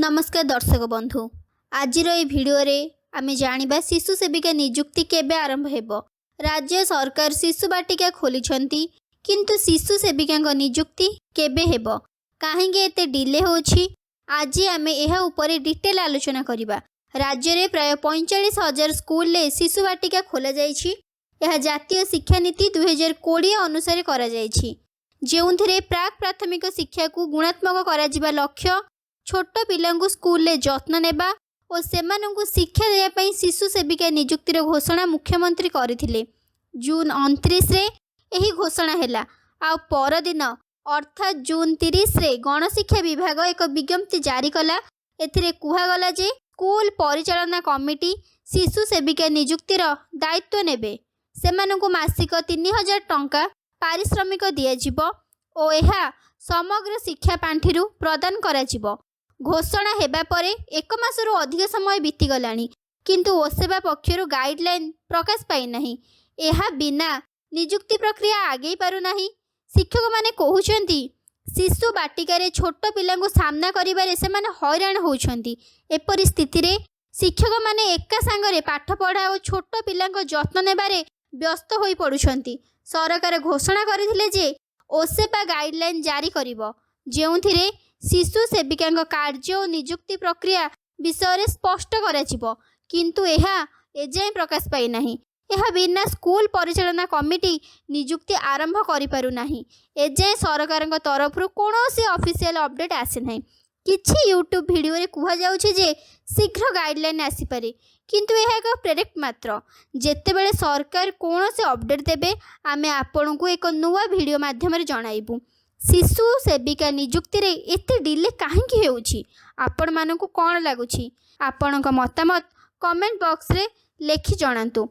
नमस्कार दर्शक बंधु। आज भिडियो रे आमे जानिबा शिशु सेविका नियुक्ति केबे आरंभ हेबो। राज्य सरकार शिशु बाटिका खोलिछंती किंतु शिशु सेविका नियुक्ति केबे हेबो, काहेंगे एते डिले होछि, आज आमे एहा उपरे डिटेल आलोचना करिबा। राज्य रे प्राय 45,000 स्कूल ले शिशु बाटिका खोला जाइछि। यह जातीय शिक्षा नीति 2020 अनुसार करा जाइछि, जेउंथिरे प्राक प्राथमिक शिक्षा को गुणात्मक करा जिबा लक्ष्य, छोट पिलांकु स्कूल ले जत्न नेबा और सेमानंकु शिक्षा देया पई शिशु सेविका नियुक्तिर घोषणा मुख्यमंत्री करथिले। जून 29 रे एही घोषणा हेला। आ परदिन अर्थात जून 30 रे गणशिक्षा विभाग एक विज्ञप्ति जारी कला। एथिरे कुहागला जे स्कूल परिचालना कमिटी शिशु सेविका नियुक्तिर दायित्व नेबे। सेमानंकु मासिक 3000 टंका पारिश्रमिक दिया जिवो और एहा समग्र शिक्षा पांठिरु प्रदान करा जिवो। घोषणा हेबा परे 1 मासरू अधिक समय बीती गलानी, किंतु ओसेबा पक्षरु गाइडलाइन प्रकाश पाई नाही। एहा बिना नियुक्ति प्रक्रिया आगे पारु नाही। शिक्षक माने कहउचंती शिशु बाटिकारे छोट पिलांकु सामना करिबारे सेमाने हैरान होउछंती। एपरि स्थिति रे शिक्षक माने एका संगरे पाठ पढ़ा और छोट पिलांको जत्न नेबारे व्यस्त होई पडुछंती। सरकार घोषणा करथिले जे ओसेबा गाइडलाइन जारी करिवो, जेउथिरे शिशु सेविका कार्य और नियुक्ति प्रक्रिया विषय स्पष्ट करा, किंतु एहा एजाए प्रकाश पाई नाही। एहा बिना स्कूल परिचालना कमिटी नियुक्ति आरंभ करि पारु नाही। एजाए सरकार तरफ कौनसी ऑफिशियल अपडेट आसी नाही। किछि यूट्यूब वीडियो रे कुहा जाउछि जे शीघ्र गाइडलाइन आसी पारे, किंतु एहा एक प्रेडिक्ट मात्र। जेतेबेले सरकार कौनसी अपडेट देबे आमे आपनकु एक नुवा वीडियो माध्यम रे जणाइबु। शिशु सेविका नियुक्ति रे एते डिले काहेकि हेउछि, आपण मानकु कोन लागुछि? आपणक मतामत कमेंट बॉक्स रे लेखि जणांतु।